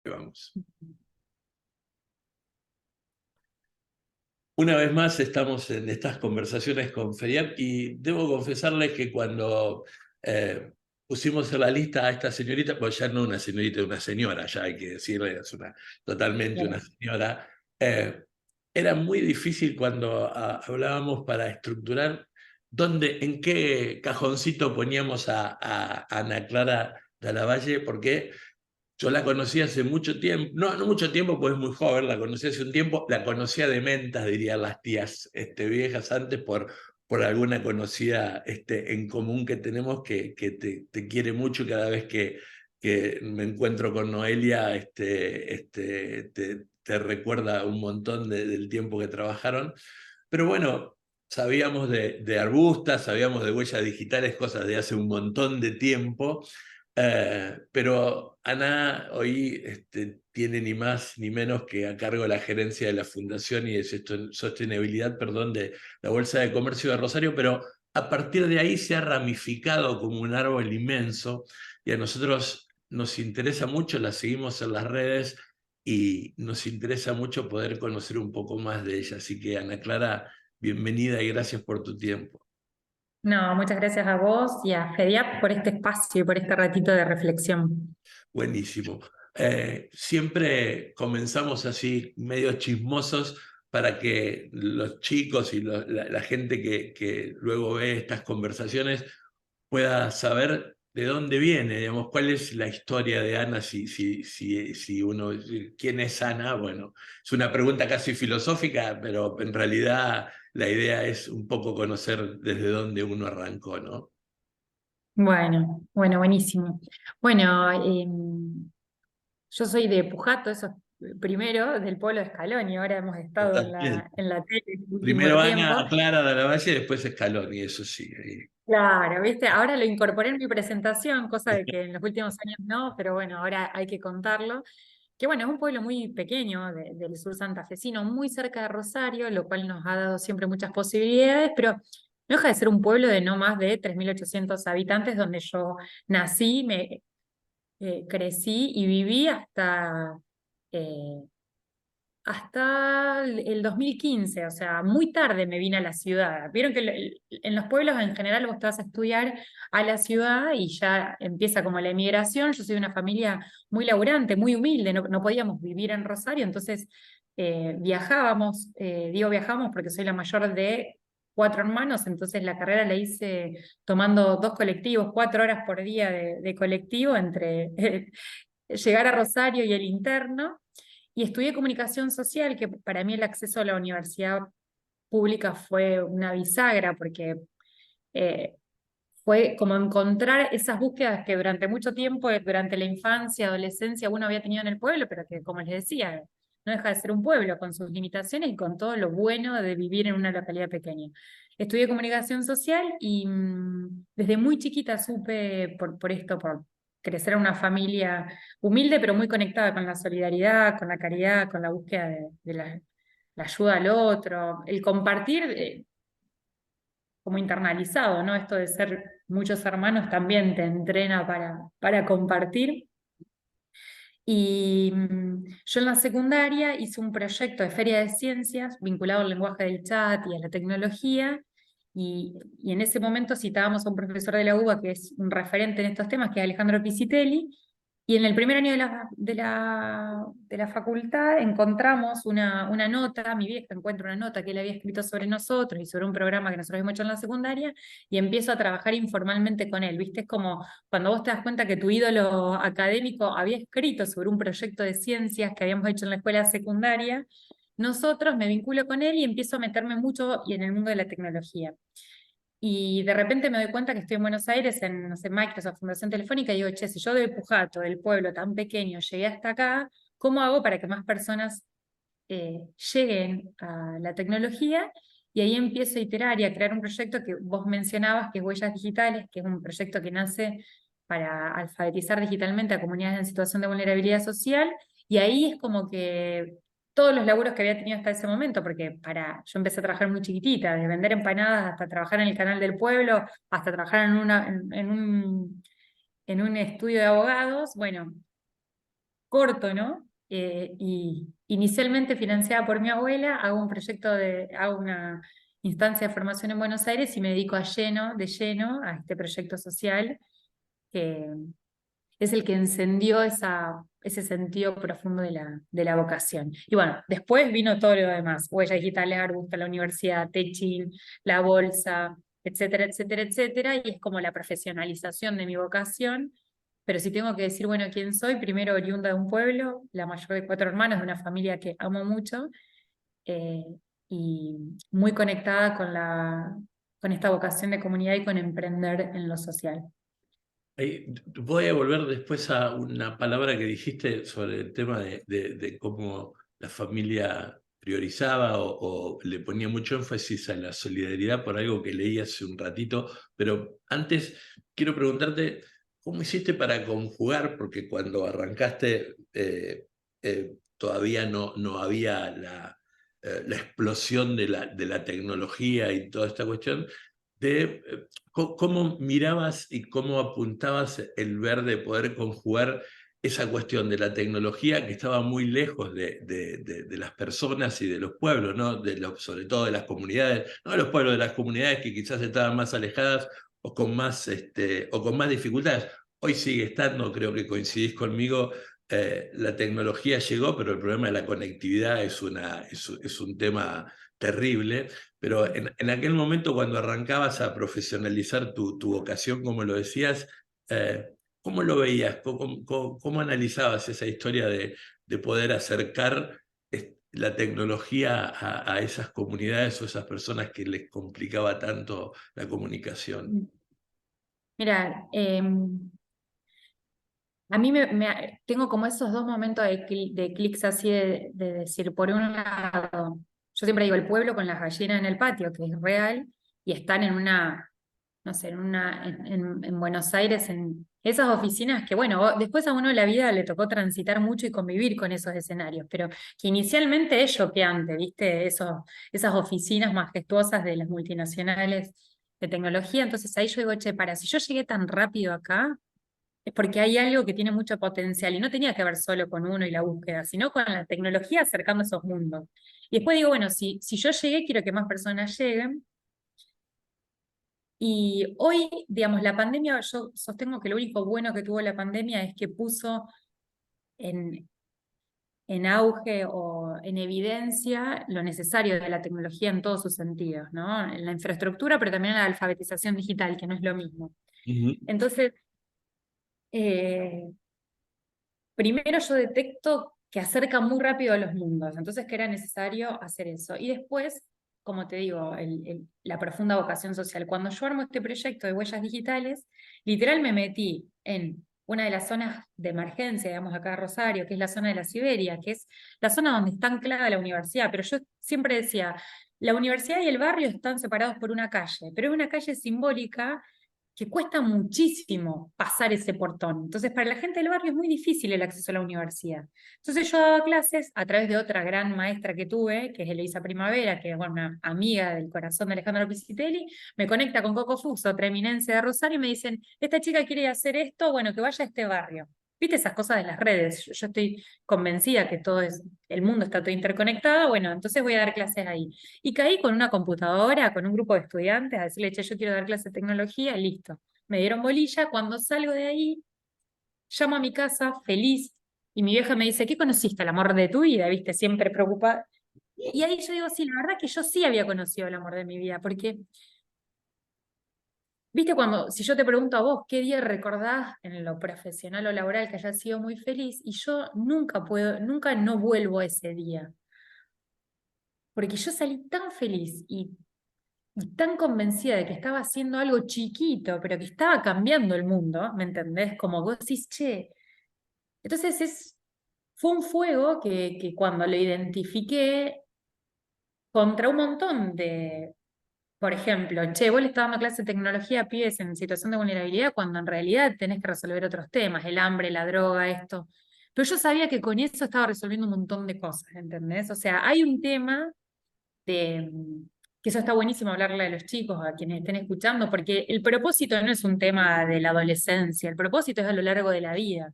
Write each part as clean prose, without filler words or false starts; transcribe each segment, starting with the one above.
Vamos. Una vez más estamos en estas conversaciones con FEDIAP y debo confesarles que cuando pusimos en la lista a esta señorita, pues ya no una señorita, una señora, ya hay que decirle, es totalmente una señora, era muy difícil cuando hablábamos para estructurar en qué cajoncito poníamos a Ana Clara Dalavalle, porque yo la conocí hace mucho tiempo, no mucho tiempo, pues es muy joven, la conocí hace un tiempo, la conocía de mentas, dirían las tías viejas antes, por alguna conocida en común que tenemos que te quiere mucho, y cada vez que me encuentro con Noelia te recuerda un montón del tiempo que trabajaron. Pero bueno, sabíamos de Arbustas, sabíamos de huellas digitales, cosas de hace un montón de tiempo. Pero Ana hoy tiene ni más ni menos que a cargo la gerencia de la Fundación y de Sostenibilidad, perdón, de la Bolsa de Comercio de Rosario, pero a partir de ahí se ha ramificado como un árbol inmenso y a nosotros nos interesa mucho, la seguimos en las redes y nos interesa mucho poder conocer un poco más de ella. Así que Ana Clara, bienvenida y gracias por tu tiempo. No, muchas gracias a vos y a FEDIAP por este espacio y por este ratito de reflexión. Buenísimo. Siempre comenzamos así, medio chismosos, para que los chicos y la gente que luego ve estas conversaciones pueda saber de dónde viene, digamos, cuál es la historia de Ana, si uno, ¿quién es Ana? Bueno, es una pregunta casi filosófica, pero en realidad la idea es un poco conocer desde dónde uno arrancó, ¿no? Bueno, buenísimo. Bueno, yo soy de Pujato, eso es primero, del pueblo de Escalón, y ahora hemos estado en Está bien. en la tele el último Primero tiempo. Ana Clara de la Valle, después Scaloni, eso sí. Claro, ¿viste? Ahora lo incorporé en mi presentación, cosa de que en los últimos años no, pero bueno, ahora hay que contarlo. Que bueno, es un pueblo muy pequeño del sur santafesino, muy cerca de Rosario, lo cual nos ha dado siempre muchas posibilidades, pero no deja de ser un pueblo de no más de 3.800 habitantes, donde yo nací, crecí y viví eh, hasta el 2015, o sea, muy tarde me vine a la ciudad. Vieron que en los pueblos en general vos te vas a estudiar a la ciudad y ya empieza como la emigración. Yo soy de una familia muy laburante, muy humilde, no podíamos vivir en Rosario, entonces viajábamos, digo viajábamos porque soy la mayor de 4 hermanos, entonces la carrera la hice tomando 2 colectivos, 4 horas por día de colectivo entre llegar a Rosario y el interno. Y estudié comunicación social, que para mí el acceso a la universidad pública fue una bisagra, porque eh, fue como encontrar esas búsquedas que durante mucho tiempo, durante la infancia, adolescencia, uno había tenido en el pueblo, pero que, como les decía, no deja de ser un pueblo con sus limitaciones y con todo lo bueno de vivir en una localidad pequeña. Estudié comunicación social y desde muy chiquita supe por esto, por crecer en una familia humilde, pero muy conectada con la solidaridad, con la caridad, con la búsqueda de la ayuda al otro, el compartir. Como internalizado, ¿no? Esto de ser muchos hermanos también te entrena para compartir. Y yo en la secundaria hice un proyecto de feria de ciencias vinculado al lenguaje del chat y a la tecnología. Y en ese momento citábamos a un profesor de la UBA que es un referente en estos temas, que es Alejandro Pisitelli. Y en el primer año de la facultad encontramos una nota, mi vieja encuentra una nota que él había escrito sobre nosotros y sobre un programa que nosotros habíamos hecho en la secundaria, y empiezo a trabajar informalmente con él. ¿Viste? Es como cuando vos te das cuenta que tu ídolo académico había escrito sobre un proyecto de ciencias que habíamos hecho en la escuela secundaria. Nosotros me vinculo con él y empiezo a meterme mucho y en el mundo de la tecnología. Y de repente me doy cuenta que estoy en Buenos Aires, en, no sé, Microsoft, Fundación Telefónica, y digo, che, si yo de Pujato, del pueblo tan pequeño, llegué hasta acá, ¿cómo hago para que más personas lleguen a la tecnología? Y ahí empiezo a iterar y a crear un proyecto que vos mencionabas, que es Huellas Digitales, que es un proyecto que nace para alfabetizar digitalmente a comunidades en situación de vulnerabilidad social. Y ahí es como que todos los laburos que había tenido hasta ese momento, porque yo empecé a trabajar muy chiquitita, desde vender empanadas hasta trabajar en el canal del pueblo, hasta trabajar en un estudio de abogados. Bueno, corto, ¿no? Y inicialmente financiada por mi abuela, hago una instancia de formación en Buenos Aires y me dedico de lleno a este proyecto social, que es el que encendió ese sentido profundo de la vocación. Y bueno, después vino todo lo demás, Huella Digital, Arbusto, la universidad, Techin, la bolsa, etcétera, etcétera, etcétera, y es como la profesionalización de mi vocación. Pero si tengo que decir, bueno, quién soy, primero oriunda de un pueblo, la mayor de 4 hermanos, de una familia que amo mucho, eh, y muy conectada con esta vocación de comunidad y con emprender en lo social. Voy a volver después a una palabra que dijiste sobre el tema de cómo la familia priorizaba o le ponía mucho énfasis a la solidaridad por algo que leí hace un ratito, pero antes quiero preguntarte, ¿cómo hiciste para conjugar? Porque cuando arrancaste todavía no había la explosión de la tecnología y toda esta cuestión de cómo mirabas y cómo apuntabas el ver de poder conjugar esa cuestión de la tecnología que estaba muy lejos de las personas y de los pueblos, ¿no? Sobre todo de las comunidades, no de los pueblos, de las comunidades que quizás estaban más alejadas o con más dificultades. Hoy sigue estando, creo que coincidís conmigo, la tecnología llegó, pero el problema de la conectividad es un tema terrible. Pero en aquel momento, cuando arrancabas a profesionalizar tu vocación, como lo decías, ¿cómo lo veías? ¿Cómo analizabas esa historia de poder acercar la tecnología a esas comunidades o esas personas que les complicaba tanto la comunicación? Mira, a mí tengo como esos dos momentos de clics así de decir, por un lado, yo siempre digo el pueblo con las gallinas en el patio, que es real, y están en una, no sé, en Buenos Aires, en esas oficinas que, bueno, después a uno la vida le tocó transitar mucho y convivir con esos escenarios, pero que inicialmente es choqueante, ¿viste? Esas oficinas majestuosas de las multinacionales de tecnología. Entonces ahí yo digo, che, si yo llegué tan rápido acá, es porque hay algo que tiene mucho potencial y no tenía que ver solo con uno y la búsqueda, sino con la tecnología acercando esos mundos. Y después digo, bueno, si yo llegué, quiero que más personas lleguen. Y hoy, digamos, la pandemia, yo sostengo que lo único bueno que tuvo la pandemia es que puso en, en auge o en evidencia lo necesario de la tecnología en todos sus sentidos, ¿no? En la infraestructura, pero también en la alfabetización digital, que no es lo mismo. Ujú. Entonces, eh, primero yo detecto que acerca muy rápido a los mundos, entonces que era necesario hacer eso. Y después, como te digo, la profunda vocación social. Cuando yo armo este proyecto de huellas digitales, literal me metí en una de las zonas de emergencia, digamos acá en Rosario, que es la zona de la Siberia, que es la zona donde está anclada la universidad, pero yo siempre decía, la universidad y el barrio están separados por una calle, pero es una calle simbólica que cuesta muchísimo pasar ese portón. Entonces, para la gente del barrio es muy difícil el acceso a la universidad. Entonces, yo daba clases a través de otra gran maestra que tuve, que es Eloisa Primavera, que es una amiga del corazón de Alejandro Pisitelli, me conecta con Coco Fuso, otra eminencia de Rosario, y me dicen, esta chica quiere hacer esto, bueno, que vaya a este barrio. ¿Viste esas cosas de las redes? Yo estoy convencida que el mundo está todo interconectado, bueno, entonces voy a dar clases ahí. Y caí con una computadora, con un grupo de estudiantes, a decirle, che, yo quiero dar clases de tecnología, listo. Me dieron bolilla, cuando salgo de ahí, llamo a mi casa feliz, y mi vieja me dice, ¿qué conociste? El amor de tu vida, ¿viste? Siempre preocupada. Y ahí yo digo, sí, la verdad que yo sí había conocido el amor de mi vida, porque, ¿viste? Si yo te pregunto a vos, ¿qué día recordás en lo profesional o laboral que hayas sido muy feliz? Y yo nunca no vuelvo a ese día, porque yo salí tan feliz y tan convencida de que estaba haciendo algo chiquito, pero que estaba cambiando el mundo, ¿me entendés? Como vos decís, che. Entonces fue un fuego que cuando lo identifiqué contra un montón por ejemplo, che, vos le estás dando clase de tecnología a pibes en situación de vulnerabilidad cuando en realidad tenés que resolver otros temas, el hambre, la droga, esto. Pero yo sabía que con eso estaba resolviendo un montón de cosas, ¿entendés? O sea, hay un tema de, que eso está buenísimo hablarle a los chicos, a quienes estén escuchando, porque el propósito no es un tema de la adolescencia, el propósito es a lo largo de la vida.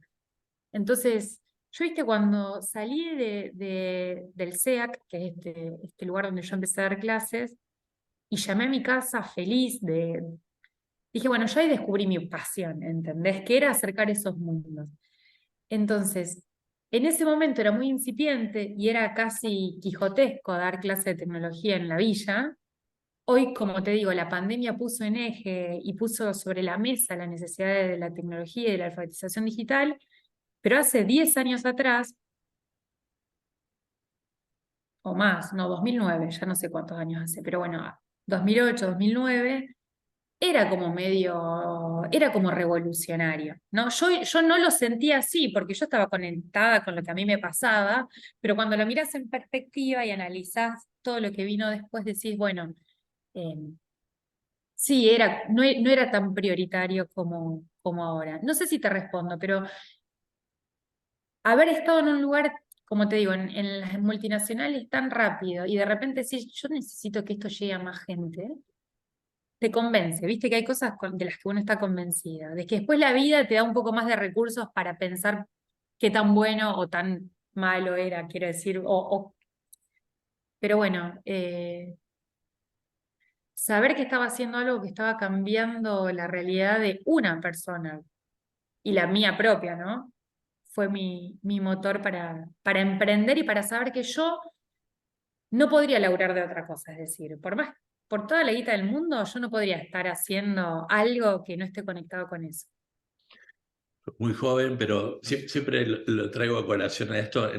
Entonces, Yo, viste, cuando salí del SEAC, que es este lugar donde yo empecé a dar clases, y llamé a mi casa feliz dije, bueno, yo ahí descubrí mi pasión, ¿entendés? Que era acercar esos mundos. Entonces, en ese momento era muy incipiente y era casi quijotesco dar clase de tecnología en la villa. Hoy, como te digo, la pandemia puso en eje y puso sobre la mesa la necesidad de la tecnología y de la alfabetización digital, pero hace 10 años atrás, o más, no, 2009, ya no sé cuántos años hace, pero bueno, 2008, 2009, era como revolucionario, ¿no? Yo no lo sentía así, porque yo estaba conectada con lo que a mí me pasaba, pero cuando lo mirás en perspectiva y analizás todo lo que vino después, decís, bueno, eh, sí, no era tan prioritario como ahora. No sé si te respondo, pero haber estado en un lugar, como te digo, en las multinacionales tan rápido y de repente decís, yo necesito que esto llegue a más gente, te convence, viste que hay cosas de las que uno está convencida, de que después la vida te da un poco más de recursos para pensar qué tan bueno o tan malo era, quiero decir, pero bueno, saber que estaba haciendo algo que estaba cambiando la realidad de una persona y la mía propia, ¿no? Fue mi motor para emprender y para saber que yo no podría laburar de otra cosa, es decir, por toda la guita del mundo, yo no podría estar haciendo algo que no esté conectado con eso. Muy joven, pero siempre lo traigo a colación a esto.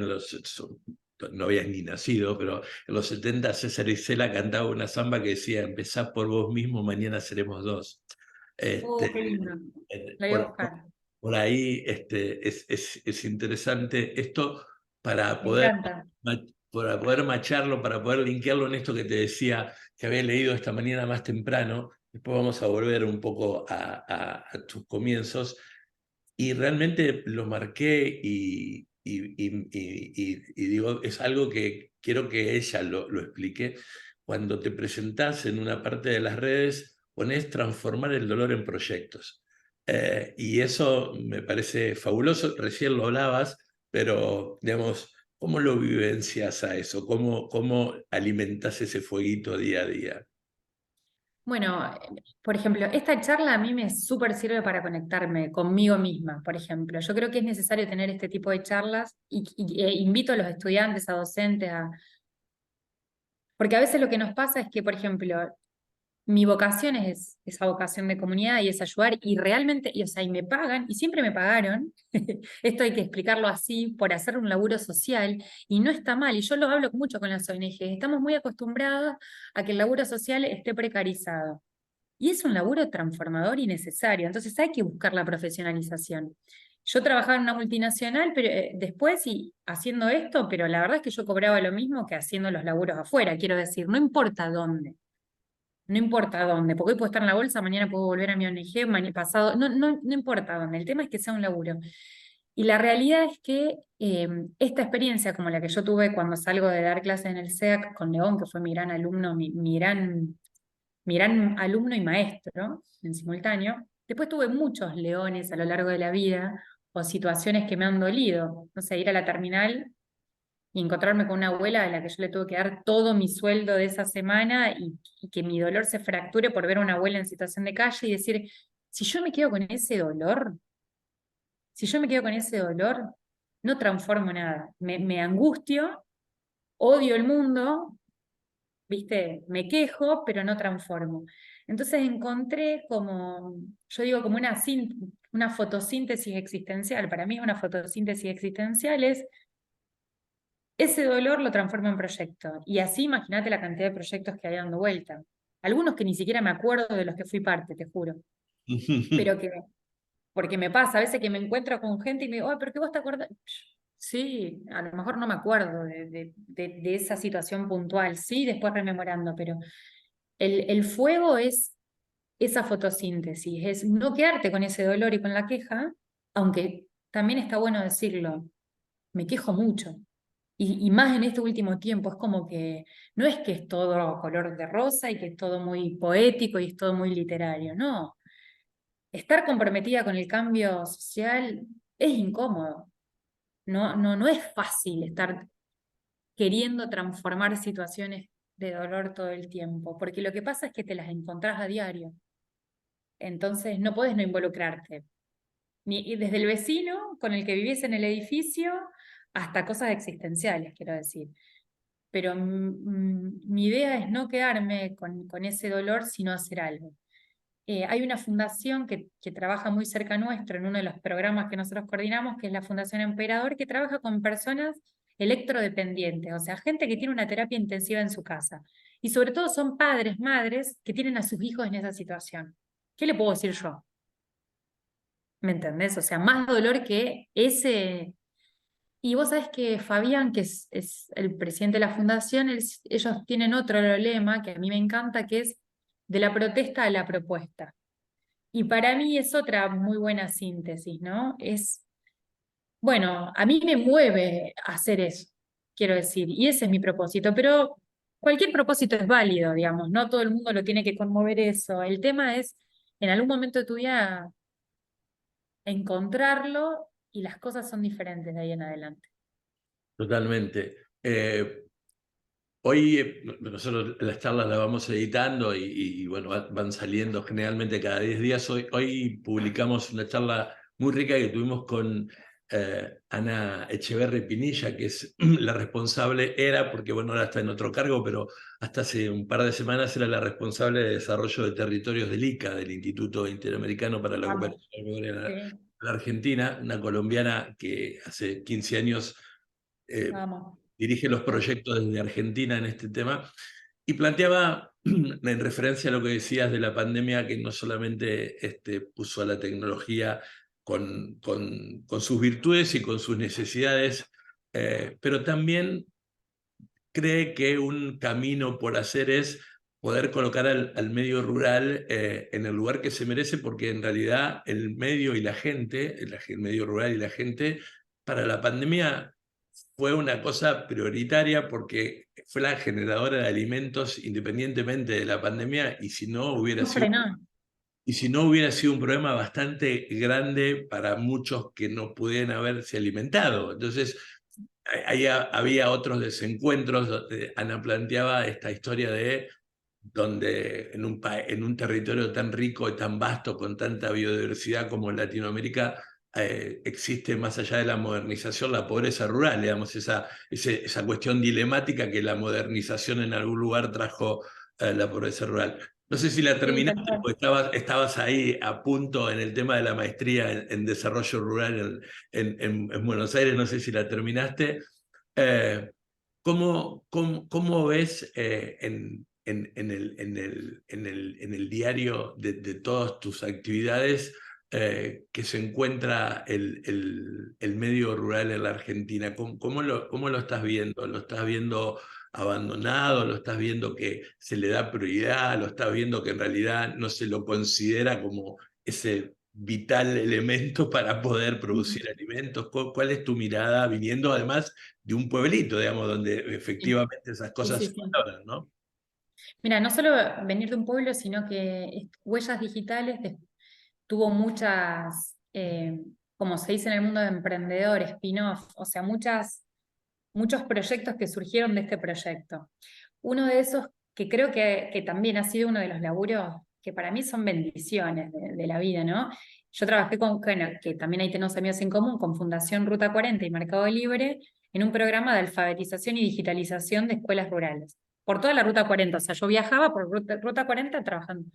No habías ni nacido, pero en los 70 César Isela cantaba una samba que decía: empezá por vos mismo, mañana seremos dos. Oh, Este, qué lindo. eh, La voy a por, buscar. por ahí es interesante esto para Me poder, encanta. para poder macharlo, para poder linkearlo en esto que te decía que había leído esta mañana más temprano. Después vamos a volver un poco a tus comienzos y realmente lo marqué y digo, es algo que quiero que ella lo explique. Cuando te presentás en una parte de las redes, pones transformar el dolor en proyectos. Y eso me parece fabuloso. Recién lo hablabas, pero digamos, ¿cómo lo vivencias a eso? ¿Cómo alimentas ese fueguito día a día? Bueno, por ejemplo, esta charla a mí me súper sirve para conectarme conmigo misma, por ejemplo. Yo creo que es necesario tener este tipo de charlas e invito a los estudiantes, a docentes, porque a veces lo que nos pasa es que, por ejemplo, mi vocación es esa vocación de comunidad y es ayudar y realmente, o sea, y me pagan, y siempre me pagaron, esto hay que explicarlo así, por hacer un laburo social, y no está mal, y yo lo hablo mucho con las ONG, estamos muy acostumbrados a que el laburo social esté precarizado, y es un laburo transformador y necesario, entonces hay que buscar la profesionalización. Yo trabajaba en una multinacional, pero después y haciendo esto, pero la verdad es que yo cobraba lo mismo que haciendo los laburos afuera, quiero decir, no importa dónde. No importa dónde, porque hoy puedo estar en la bolsa, mañana puedo volver a mi ONG, mañana pasado, no importa dónde, el tema es que sea un laburo. Y la realidad es que esta experiencia, como la que yo tuve cuando salgo de dar clases en el SEAC con León, que fue mi gran alumno, mi gran alumno y maestro en simultáneo, después tuve muchos leones a lo largo de la vida o situaciones que me han dolido. No sé, ir a la terminal y encontrarme con una abuela a la que yo le tuve que dar todo mi sueldo de esa semana y que mi dolor se fracture por ver a una abuela en situación de calle y decir, si yo me quedo con ese dolor, si yo me quedo con ese dolor, no transformo nada. Me angustio, odio el mundo, ¿viste? Me quejo, pero no transformo. Entonces encontré como, yo digo, como una fotosíntesis existencial. Para mí es una fotosíntesis existencial, es ese dolor lo transformo en proyecto. Y así imagínate la cantidad de proyectos que hay dando vuelta. Algunos que ni siquiera me acuerdo de los que fui parte, te juro. Pero porque me pasa a veces que me encuentro con gente y me digo, ay, pero ¿qué vos te acuerdas? Sí, a lo mejor no me acuerdo de esa situación puntual, sí, después rememorando, pero el fuego es esa fotosíntesis, es no quedarte con ese dolor y con la queja, aunque también está bueno decirlo, me quejo mucho. Y más en este último tiempo, es como que no es que es todo color de rosa y que es todo muy poético y es todo muy literario, no. Estar comprometida con el cambio social es incómodo. no es fácil estar queriendo transformar situaciones de dolor todo el tiempo, porque lo que pasa es que te las encontrás a diario. Entonces no podés no involucrarte. Y desde el vecino con el que vivís en el edificio hasta cosas existenciales, quiero decir. Pero mi idea es no quedarme con ese dolor, sino hacer algo. Hay una fundación que trabaja muy cerca nuestro en uno de los programas que nosotros coordinamos, que es la Fundación Emperador, que trabaja con personas electrodependientes, o sea, gente que tiene una terapia intensiva en su casa. Y sobre todo son padres, madres que tienen a sus hijos en esa situación. ¿Qué le puedo decir yo? ¿Me entendés? O sea, más dolor que ese. Y vos sabés que Fabián, que es el presidente de la fundación, ellos tienen otro lema que a mí me encanta, que es de la protesta a la propuesta. Y para mí es otra muy buena síntesis, ¿no? Bueno, a mí me mueve hacer eso, quiero decir, y ese es mi propósito, pero cualquier propósito es válido, digamos, no todo el mundo lo tiene que conmover eso. El tema es, en algún momento de tu vida, encontrarlo y las cosas son diferentes de ahí en adelante. Totalmente. Hoy nosotros las charlas las vamos editando y, bueno, van saliendo generalmente cada 10 días. Hoy publicamos una charla muy rica que tuvimos con Ana Echeverri Pinilla, que es la responsable, porque bueno, ahora está en otro cargo, pero hasta hace un par de semanas era la responsable de desarrollo de territorios del ICA, del Instituto Interamericano para la Vamos, Cooperación Agraria de sí, la Argentina, una colombiana que hace 15 años vamos. dirige los proyectos desde Argentina en este tema, y planteaba, en referencia a lo que decías de la pandemia, que no solamente puso a la tecnología con sus virtudes y con sus necesidades, pero también cree que un camino por hacer es poder colocar al medio rural en el lugar que se merece, porque en realidad el medio y la gente, el medio rural y la gente, para la pandemia fue una cosa prioritaria porque fue la generadora de alimentos independientemente de la pandemia, No frenó. y si no hubiera sido un problema bastante grande para muchos que no pudieran haberse alimentado. Entonces, ahí había otros desencuentros donde Ana planteaba esta historia de donde en un territorio tan rico y tan vasto, con tanta biodiversidad como en Latinoamérica, existe más allá de la modernización la pobreza rural, digamos, esa cuestión dilemática que la modernización en algún lugar trajo la pobreza rural. No sé si la Sí, tal terminaste, cual. porque estabas ahí a punto en el tema de la maestría en desarrollo rural en Buenos Aires, no sé si la terminaste. Eh, ¿Cómo ves en el diario de todas tus actividades que se encuentra el medio rural en la Argentina? ¿Cómo lo estás viendo? ¿Lo estás viendo abandonado? ¿Lo estás viendo que se le da prioridad? ¿Lo estás viendo que en realidad no se lo considera como ese vital elemento para poder producir alimentos? ¿Cuál es tu mirada viniendo además de un pueblito, digamos, donde Sí, efectivamente esas sí, cosas sí, se sí. valoran, ¿no? Mira, no solo venir de un pueblo, sino que Huellas Digitales tuvo muchas, como se dice en el mundo de emprendedores, spin-off, o sea, muchos proyectos que surgieron de este proyecto. Uno de esos que creo que también ha sido uno de los laburos que para mí son bendiciones de la vida, ¿no? Yo trabajé bueno, que también ahí tenemos amigos en común, con Fundación Ruta 40 y Mercado Libre, en un programa de alfabetización y digitalización de escuelas rurales, por toda la Ruta 40, o sea, yo viajaba por Ruta 40 trabajando.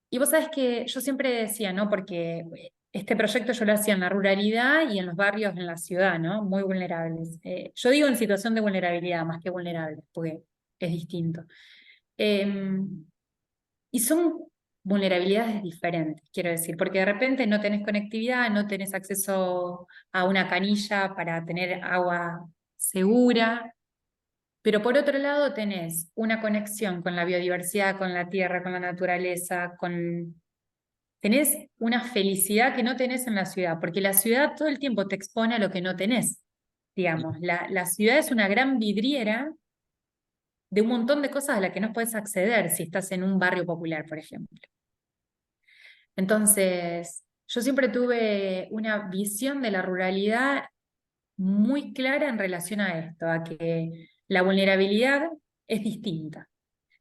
Y vos sabés que yo siempre decía, ¿no? Porque este proyecto yo lo hacía en la ruralidad y en los barrios en la ciudad, ¿no? Muy vulnerables. Yo digo en situación de vulnerabilidad más que vulnerables, porque es distinto. Y son vulnerabilidades diferentes, quiero decir, porque de repente no tenés conectividad, no tenés acceso a una canilla para tener agua segura, pero por otro lado tenés una conexión con la biodiversidad, con la tierra, con la naturaleza, tenés una felicidad que no tenés en la ciudad, porque la ciudad todo el tiempo te expone a lo que no tenés, digamos. La ciudad es una gran vidriera de un montón de cosas a las que no puedes acceder si estás en un barrio popular, por ejemplo. Entonces, yo siempre tuve una visión de la ruralidad muy clara en relación a esto, a que la vulnerabilidad es distinta,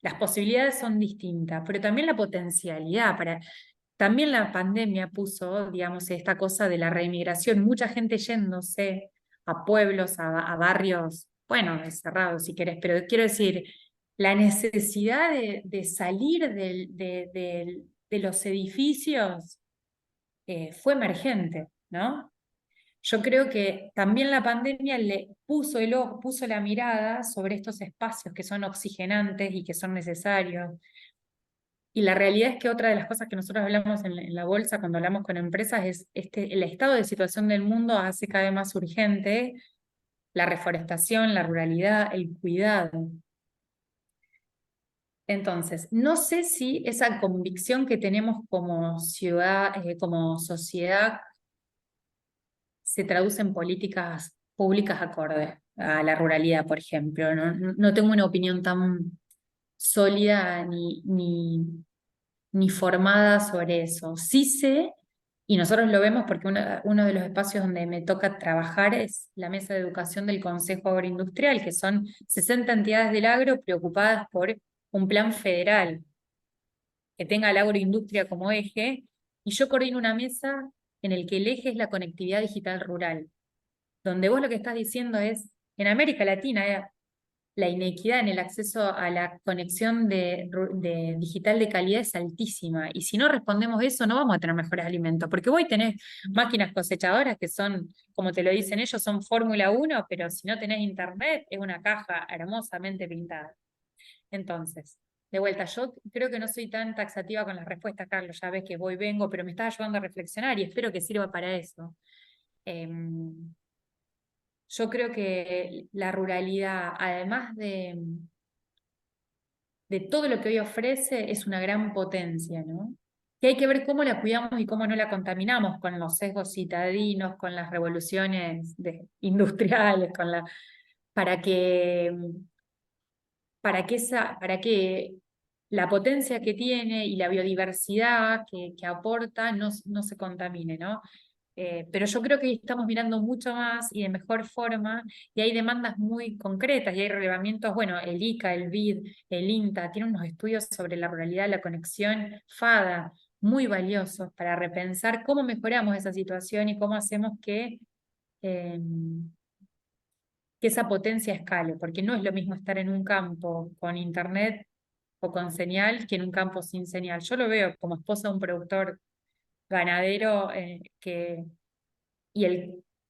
las posibilidades son distintas, pero también la potencialidad para... También la pandemia puso, digamos, esta cosa de la reinmigración, mucha gente yéndose a pueblos, a barrios, bueno, cerrados si querés, pero quiero decir, la necesidad de salir de los edificios fue emergente, ¿no? Yo creo que también la pandemia le puso el ojo, puso la mirada sobre estos espacios que son oxigenantes y que son necesarios. Y la realidad es que otra de las cosas que nosotros hablamos en la bolsa cuando hablamos con empresas es el estado de situación del mundo hace cada vez más urgente la reforestación, la ruralidad, el cuidado. Entonces, no sé si esa convicción que tenemos como ciudad, como sociedad, se traduce en políticas públicas acordes a la ruralidad, por ejemplo. No tengo una opinión tan sólida ni formada sobre eso. Sí sé, y nosotros lo vemos porque uno de los espacios donde me toca trabajar es la mesa de educación del Consejo Agroindustrial, que son 60 entidades del agro preocupadas por un plan federal que tenga la agroindustria como eje, y yo coordino una mesa en el que el eje es la conectividad digital rural, donde vos lo que estás diciendo es, en América Latina, la inequidad en el acceso a la conexión de digital de calidad es altísima, y si no respondemos eso, no vamos a tener mejores alimentos, porque hoy tenés máquinas cosechadoras que son, como te lo dicen ellos, son Fórmula 1, pero si no tenés internet, es una caja hermosamente pintada. Entonces, de vuelta, yo creo que no soy tan taxativa con las respuestas, Carlos, ya ves que voy, vengo, pero me está ayudando a reflexionar y espero que sirva para eso. Yo creo que la ruralidad, además de todo lo que hoy ofrece, es una gran potencia, ¿no? Que hay que ver cómo la cuidamos y cómo no la contaminamos con los sesgos citadinos, con las revoluciones industriales, para que para que la potencia que tiene y la biodiversidad que aporta no se contamine, ¿no? Pero yo creo que estamos mirando mucho más y de mejor forma, y hay demandas muy concretas, y hay relevamientos, bueno, el ICA, el BID, el INTA, tienen unos estudios sobre la ruralidad, la conexión FADA, muy valiosos para repensar cómo mejoramos esa situación y cómo hacemos eh, que esa potencia escale, porque no es lo mismo estar en un campo con internet o con señal que en un campo sin señal. Yo lo veo como esposa de un productor ganadero y,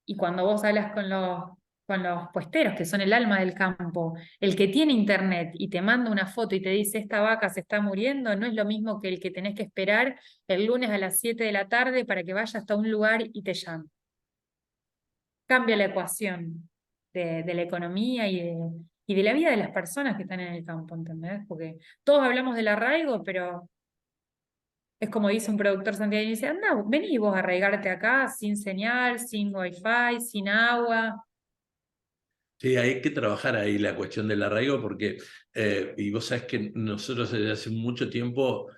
y cuando vos hablas con los puesteros, que son el alma del campo, el que tiene internet y te manda una foto y te dice esta vaca se está muriendo, no es lo mismo que el que tenés que esperar el lunes a las 7 de la tarde para que vaya hasta un lugar y te llame. Cambia la ecuación de la economía y de la vida de las personas que están en el campo, ¿entendés? Porque todos hablamos del arraigo, pero es como dice un productor santiagueño, dice, anda, vení vos a arraigarte acá sin señal, sin wifi, sin agua. Sí, hay que trabajar ahí la cuestión del arraigo porque, y vos sabés que nosotros desde hace mucho tiempo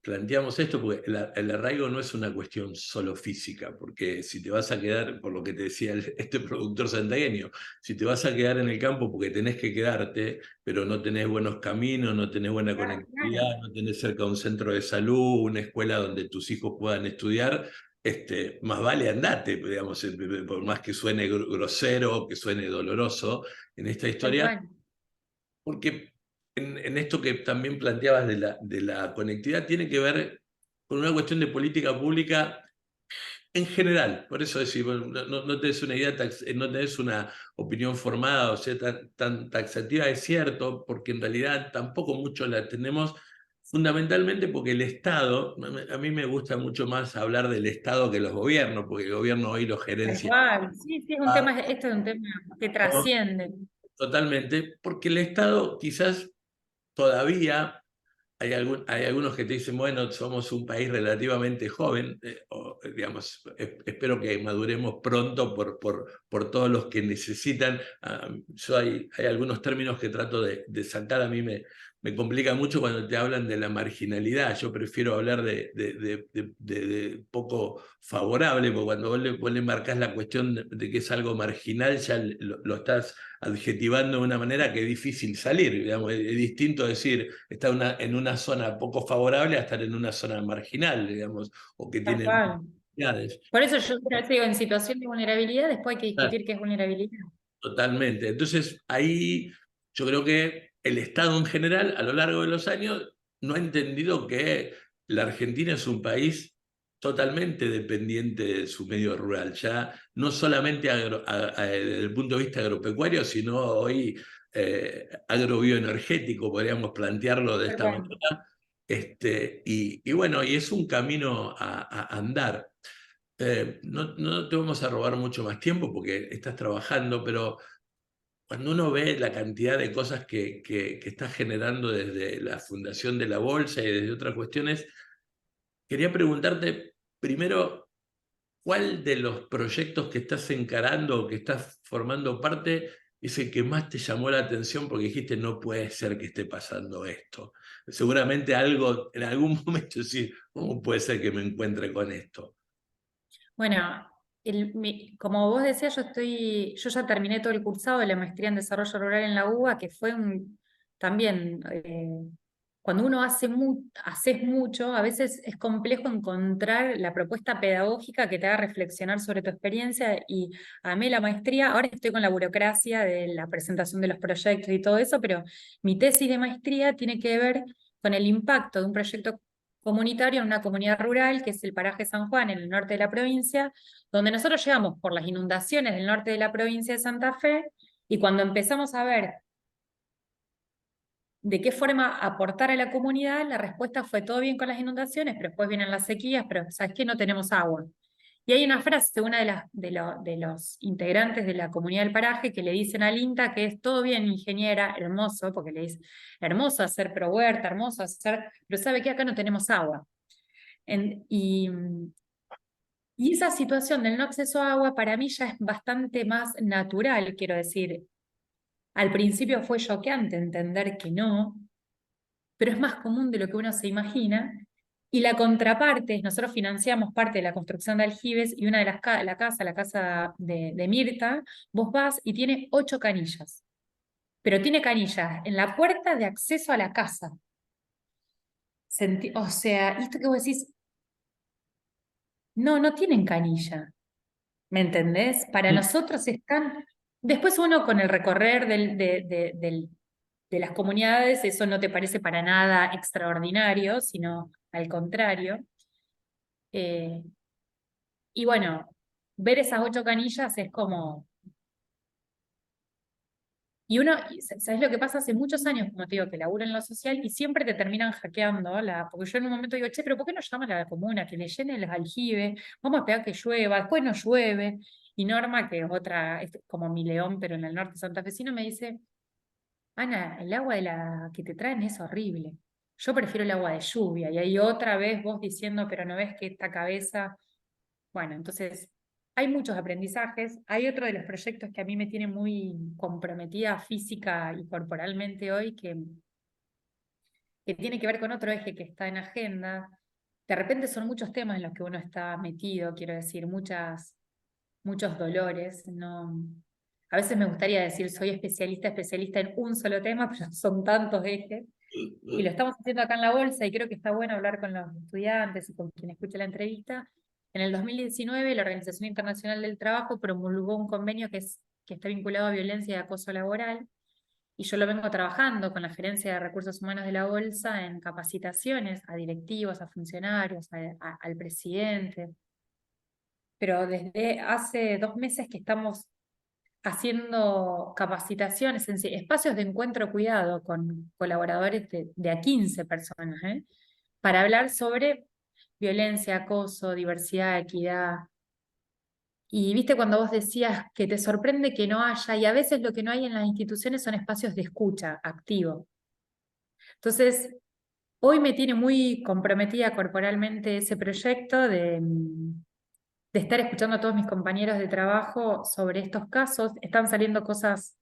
planteamos esto porque el arraigo no es una cuestión solo física, porque si te vas a quedar, por lo que te decía este productor santiagueño, si te vas a quedar en el campo porque tenés que quedarte, pero no tenés buenos caminos, no tenés buena Claro, conectividad, no tenés cerca un centro de salud, una escuela donde tus hijos puedan estudiar, más vale andate, digamos, por más que suene grosero, que suene doloroso en esta tal historia, cual. porque en esto que también planteabas de la conectividad tiene que ver con una cuestión de política pública en general. Por eso decir, bueno, no tenés una idea, no tenés una opinión formada, o sea, tan taxativa, es cierto, porque en realidad tampoco mucho la tenemos, fundamentalmente porque el Estado, a mí me gusta mucho más hablar del Estado que los gobiernos, porque el gobierno hoy lo Tal gerencia. cual. Sí, sí, es un tema, esto es un tema que trasciende. Totalmente, porque el Estado quizás todavía hay algunos que te dicen, bueno, somos un país relativamente joven, digamos, espero que maduremos pronto por todos los que necesitan. Hay algunos términos que trato de sacar, a mí me complica mucho cuando te hablan de la marginalidad. Yo prefiero hablar de poco favorable, porque cuando vos le marcás la cuestión de que es algo marginal, ya lo estás adjetivando de una manera que es difícil salir. Digamos, es distinto decir, está en una zona poco favorable a estar en una zona marginal, digamos, o que Tal tiene cual. oportunidades. Por eso yo siempre digo, en situación de vulnerabilidad, después hay que discutir qué es vulnerabilidad. Totalmente. Entonces, ahí yo creo que el Estado en general, a lo largo de los años, no ha entendido que la Argentina es un país totalmente dependiente de su medio rural, ya no solamente desde el punto de vista agropecuario, sino hoy agrobioenergético, podríamos plantearlo de Tal esta cual. manera. Y bueno, y es un camino a andar. No te vamos a robar mucho más tiempo porque estás trabajando, pero cuando uno ve la cantidad de cosas que está generando desde la fundación de la bolsa y desde otras cuestiones, quería preguntarte primero, ¿cuál de los proyectos que estás encarando o que estás formando parte es el que más te llamó la atención porque dijiste, no puede ser que esté pasando esto? Seguramente algo, en algún momento sí, ¿cómo puede ser que me encuentre con esto? Bueno, como vos decías, yo ya terminé todo el cursado de la maestría en desarrollo rural en la UBA, que fue también, cuando uno haces mucho, a veces es complejo encontrar la propuesta pedagógica que te haga reflexionar sobre tu experiencia. Y a mí la maestría, ahora estoy con la burocracia de la presentación de los proyectos y todo eso, pero mi tesis de maestría tiene que ver con el impacto de un proyecto comunitario en una comunidad rural, que es el paraje San Juan, en el norte de la provincia, donde nosotros llegamos por las inundaciones del norte de la provincia de Santa Fe, y cuando empezamos a ver de qué forma aportar a la comunidad, la respuesta fue todo bien con las inundaciones, pero después vienen las sequías, pero ¿sabes qué? No tenemos agua. Y hay una frase de una de los integrantes de la comunidad del paraje que le dicen al INTA que es todo bien, ingeniera, hermoso, porque le dice, hermoso hacer pro huerta, hermoso hacer, pero ¿sabe qué? Acá no tenemos agua. En- y, y esa situación del no acceso a agua para mí ya es bastante más natural, quiero decir. Al principio fue choqueante entender que no, pero es más común de lo que uno se imagina. Y la contraparte es, nosotros financiamos parte de la construcción de aljibes y una de la casa de Mirta, vos vas y tiene 8 canillas, pero tiene canillas en la puerta de acceso a la casa. O sea, esto que vos decís, no tienen canilla. ¿Me entendés? Para nosotros están. Después uno con el recorrer de las comunidades, eso no te parece para nada extraordinario, sino al contrario. Eh, y bueno, ver esas 8 canillas es como. Y uno, ¿sabes lo que pasa? Hace muchos años, como te digo, que laburo en lo social y siempre te terminan hackeando, porque yo en un momento digo, che, pero ¿por qué no llaman a la comuna que le llenen los aljibes? Vamos a esperar que llueva, después no llueve. Y Norma, que es otra, es como mi León, pero en el norte santafesino, me dice, Ana, el agua de la que te traen es horrible. Yo prefiero el agua de lluvia. Y ahí otra vez vos diciendo, pero no ves que esta cabeza. Bueno, entonces hay muchos aprendizajes. Hay otro de los proyectos que a mí me tiene muy comprometida física y corporalmente hoy, que tiene que ver con otro eje que está en agenda. De repente son muchos temas en los que uno está metido, quiero decir, muchos dolores. No, a veces me gustaría decir soy especialista en un solo tema, pero son tantos ejes. Y lo estamos haciendo acá en la bolsa y creo que está bueno hablar con los estudiantes y con quien escuche la entrevista. En el 2019, la Organización Internacional del Trabajo promulgó un convenio que está vinculado a violencia y acoso laboral, y yo lo vengo trabajando con la Gerencia de Recursos Humanos de la Bolsa en capacitaciones a directivos, a funcionarios, al presidente. Pero desde hace 2 meses que estamos haciendo capacitaciones, espacios de encuentro cuidado con colaboradores de a 15 personas, para hablar sobre violencia, acoso, diversidad, equidad. Y viste cuando vos decías que te sorprende que no haya, y a veces lo que no hay en las instituciones son espacios de escucha activo. Entonces, hoy me tiene muy comprometida corporalmente ese proyecto de estar escuchando a todos mis compañeros de trabajo sobre estos casos. Están saliendo cosas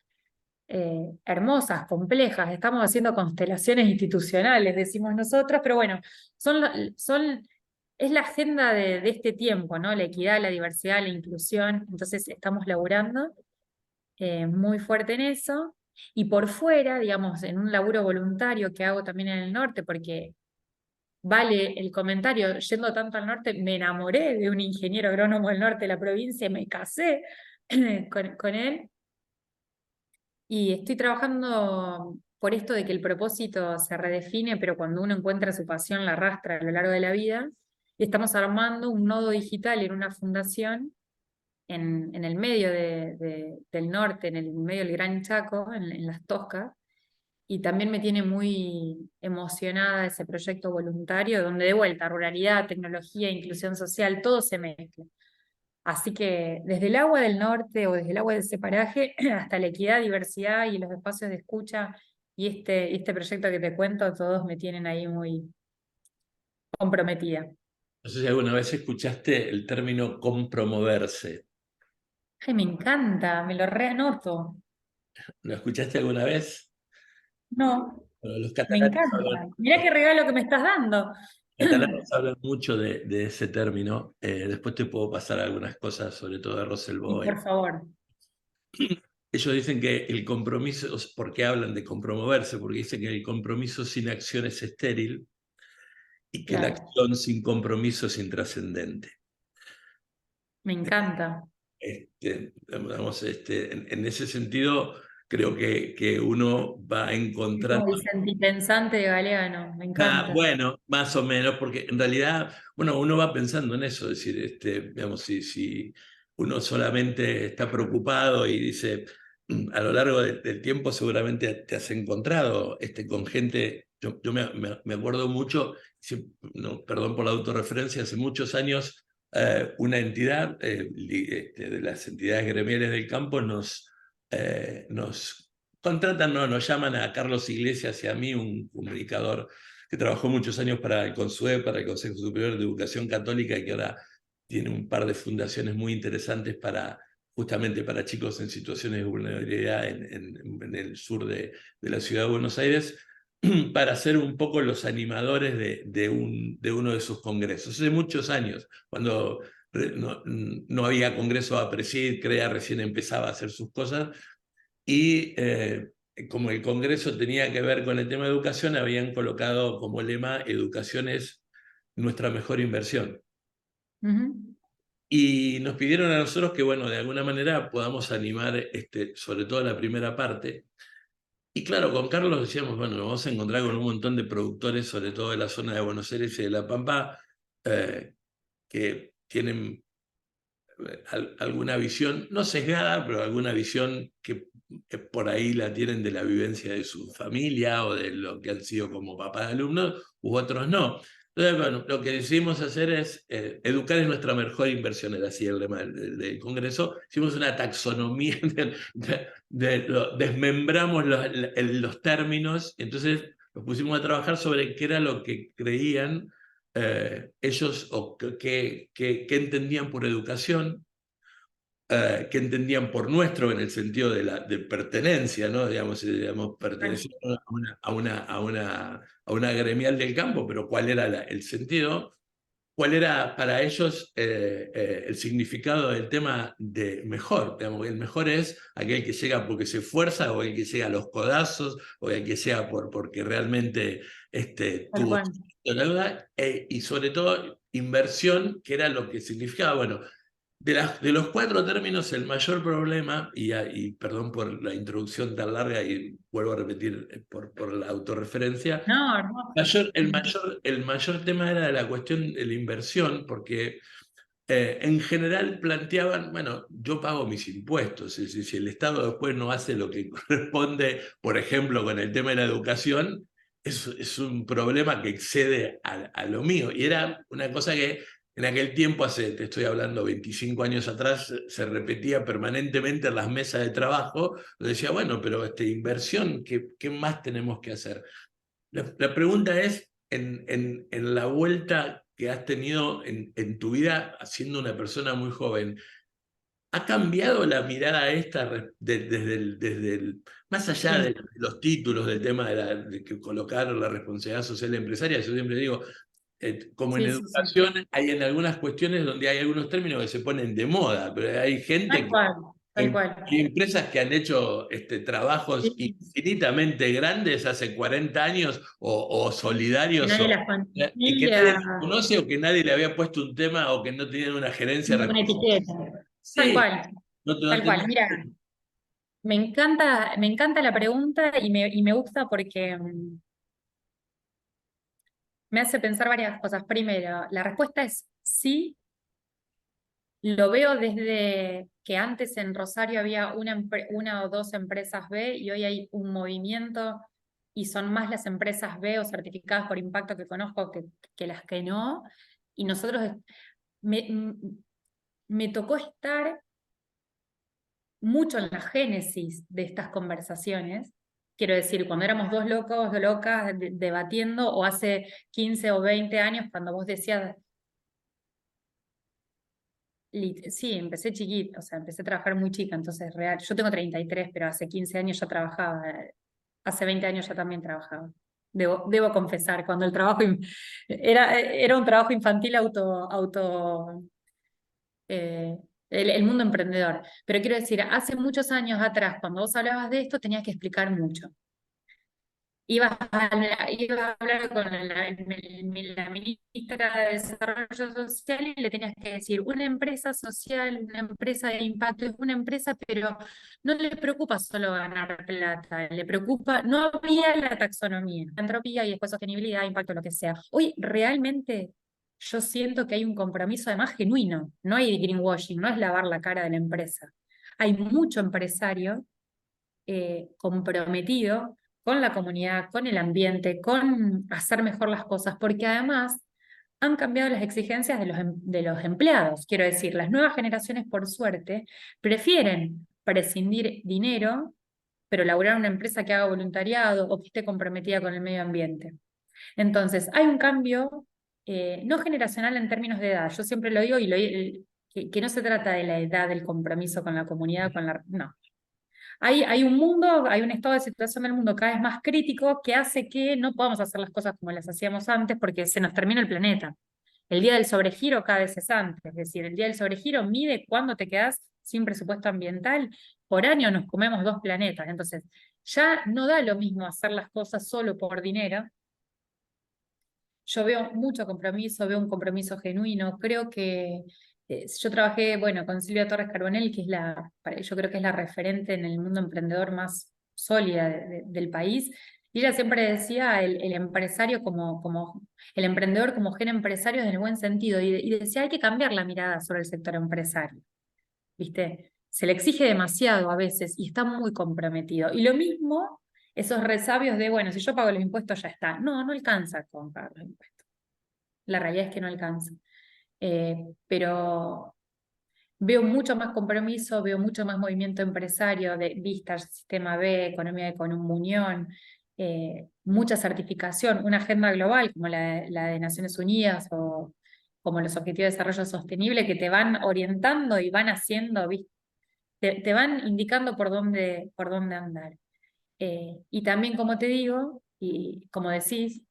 hermosas, complejas. Estamos haciendo constelaciones institucionales, decimos nosotros, pero bueno, son, es la agenda de este tiempo, ¿no? La equidad, la diversidad, la inclusión. Entonces estamos laburando muy fuerte en eso. Y por fuera, digamos, en un laburo voluntario que hago también en el norte, porque vale el comentario, yendo tanto al norte, me enamoré de un ingeniero agrónomo del norte de la provincia, y me casé con él. Y estoy trabajando por esto de que el propósito se redefine, pero cuando uno encuentra su pasión la arrastra a lo largo de la vida. Y estamos armando un nodo digital en una fundación en el medio del norte, en el medio del Gran Chaco, en Las Toscas. Y también me tiene muy emocionada ese proyecto voluntario, donde de vuelta, ruralidad, tecnología, inclusión social, todo se mezcla. Así que desde el agua del norte o desde el agua de ese paraje hasta la equidad, diversidad y los espacios de escucha y este proyecto que te cuento, todos me tienen ahí muy comprometida. No sé si alguna vez escuchaste el término compromoverse. Ay, me encanta, me lo reanoto. ¿Lo escuchaste alguna vez? No, Bueno, me encanta. Mirá qué regalo que me estás dando. catalanes hablan mucho de ese término. Después te puedo pasar algunas cosas, sobre todo de Russell Y Boyd. por favor, Ellos dicen que el compromiso, ¿por qué hablan de compromoverse? Porque dicen que el compromiso sin acción es estéril y que la claro, acción sin compromiso es intrascendente. me encanta. Vamos, en ese sentido, creo que uno va Es encontrando. como el sentipensante de Galeano, me Ah, encanta. bueno, más o menos, porque en realidad, bueno, uno va pensando en eso, es decir, digamos, si uno solamente está preocupado y dice, a lo largo del tiempo seguramente te has encontrado con gente, yo me acuerdo mucho, no, perdón por la autorreferencia, hace muchos años una entidad de las entidades gremiales del campo nos contratan, no, nos llaman a Carlos Iglesias y a mí, un comunicador que trabajó muchos años para el CONSUE, para el Consejo Superior de Educación Católica, y que ahora tiene un par de fundaciones muy interesantes justamente para chicos en situaciones de vulnerabilidad en el sur de la ciudad de Buenos Aires, para ser un poco los animadores de uno de sus congresos. Hace muchos años, cuando no había congreso a presidir, CREA recién empezaba a hacer sus cosas, y como el Congreso tenía que ver con el tema de educación, habían colocado como lema: educación es nuestra mejor inversión. Ujú. Y nos pidieron a nosotros que, bueno, de alguna manera podamos animar sobre todo la primera parte. Y claro, con Carlos decíamos, bueno, nos vamos a encontrar con un montón de productores, sobre todo de la zona de Buenos Aires y de La Pampa, que tienen alguna visión, no sesgada, pero alguna visión que por ahí la tienen de la vivencia de su familia o de lo que han sido como papás de alumnos, u otros no. Entonces, bueno, lo que decidimos hacer es educar es nuestra mejor inversión, era así el lema del Congreso. Hicimos una taxonomía, desmembramos los términos, entonces nos pusimos a trabajar sobre qué era lo que creían ellos, o qué entendían por educación, qué entendían por nuestro, en el sentido de pertenencia, ¿no? Digamos, pertenecer a una gremial del campo, pero cuál era el sentido, cuál era para ellos el significado del tema de mejor. Digamos, el mejor es aquel que llega porque se esfuerza, o el que llega a los codazos, o el que llega porque realmente Tal tuvo cual. la deuda, y sobre todo inversión, que era lo que significaba. Bueno, de los cuatro términos, el mayor problema, y perdón por la introducción tan larga y vuelvo a repetir por la autorreferencia, No, hermoso. el mayor tema era de la cuestión de la inversión, porque en general planteaban, bueno, yo pago mis impuestos, si el Estado después no hace lo que corresponde, por ejemplo, con el tema de la educación, es un problema que excede a lo mío. Y era una cosa que en aquel tiempo, te estoy hablando 25 años atrás, se repetía permanentemente en las mesas de trabajo. Decía, bueno, pero inversión, ¿qué más tenemos que hacer? La pregunta es, en la vuelta que has tenido en tu vida, siendo una persona muy joven, ¿Ha cambiado la mirada esta más allá de Sí, los títulos del tema de que colocar la responsabilidad social empresaria? Yo siempre digo, como en sí, sí, sí. educación hay en algunas cuestiones donde hay algunos términos que se ponen de moda, pero hay gente Tal que cual, tal cual. hay empresas que han hecho trabajos Sí, infinitamente grandes hace 40 años o que solidarios nadie las y que nadie conocía, los conoce o que nadie le había puesto un tema o que no tenían una gerencia una responsable. etiqueta. Tal Sí, cual, no tal cual. tenés. Mira, me encanta la pregunta y me gusta porque me hace pensar varias cosas. Primero, la respuesta es sí. Lo veo desde que antes en Rosario había una o dos empresas B y hoy hay un movimiento y son más las empresas B o certificadas por impacto que conozco que las que no. Y nosotros, me, m- me tocó estar mucho en la génesis de estas conversaciones. Quiero decir, cuando éramos dos locos, dos locas debatiendo, o hace 15 o 20 años, cuando vos decías, sí, empecé chiquita, o sea, empecé a trabajar muy chica, entonces real. Yo tengo 33, pero hace 15 años ya trabajaba. Hace 20 años ya también trabajaba. Debo confesar, cuando el trabajo era un trabajo infantil eh, el mundo emprendedor. Pero quiero decir, hace muchos años atrás, cuando vos hablabas de esto, tenías que explicar mucho. Iba a hablar con la ministra de Desarrollo Social y le tenías que decir, una empresa social, una empresa de impacto es una empresa, pero no le preocupa solo ganar plata, le preocupa, no había la taxonomía, entropía y después sostenibilidad, impacto, lo que sea. Hoy realmente yo siento que hay un compromiso además genuino, no hay greenwashing, no es lavar la cara de la empresa. Hay mucho empresario comprometido con la comunidad, con el ambiente, con hacer mejor las cosas, porque además han cambiado las exigencias de los empleados. Quiero decir, las nuevas generaciones, por suerte, prefieren prescindir dinero, pero laburar en una empresa que haga voluntariado o que esté comprometida con el medio ambiente. Entonces, hay un cambio no generacional en términos de edad. Yo siempre lo digo que no se trata de la edad del compromiso con la comunidad, no. Hay un mundo, hay un estado de situación del mundo cada vez más crítico que hace que no podamos hacer las cosas como las hacíamos antes porque se nos termina el planeta. El día del sobregiro cada vez es antes, es decir, el día del sobregiro mide cuándo te quedas sin presupuesto ambiental. Por año nos comemos dos planetas, entonces ya no da lo mismo hacer las cosas solo por dinero. Yo veo mucho compromiso, veo un compromiso genuino. Creo que yo trabajé, bueno, con Silvia Torres Carbonell, que es yo creo que es la referente en el mundo emprendedor más sólida del país. Y ella siempre decía el empresario el emprendedor como gen empresario en el buen sentido. Y decía, hay que cambiar la mirada sobre el sector empresario. ¿Viste? Se le exige demasiado a veces y está muy comprometido. Y lo mismo, esos resabios de, bueno, si yo pago los impuestos ya está. No, no alcanza con pagar los impuestos. La realidad es que no alcanza. Pero veo mucho más compromiso, veo mucho más movimiento empresario de Vistas, Sistema B, Economía de Comunión, mucha certificación, una agenda global como la de Naciones Unidas o como los Objetivos de Desarrollo Sostenible que te van orientando y van haciendo, ¿viste? Te van indicando por dónde andar. Y también, como te digo, y como decís,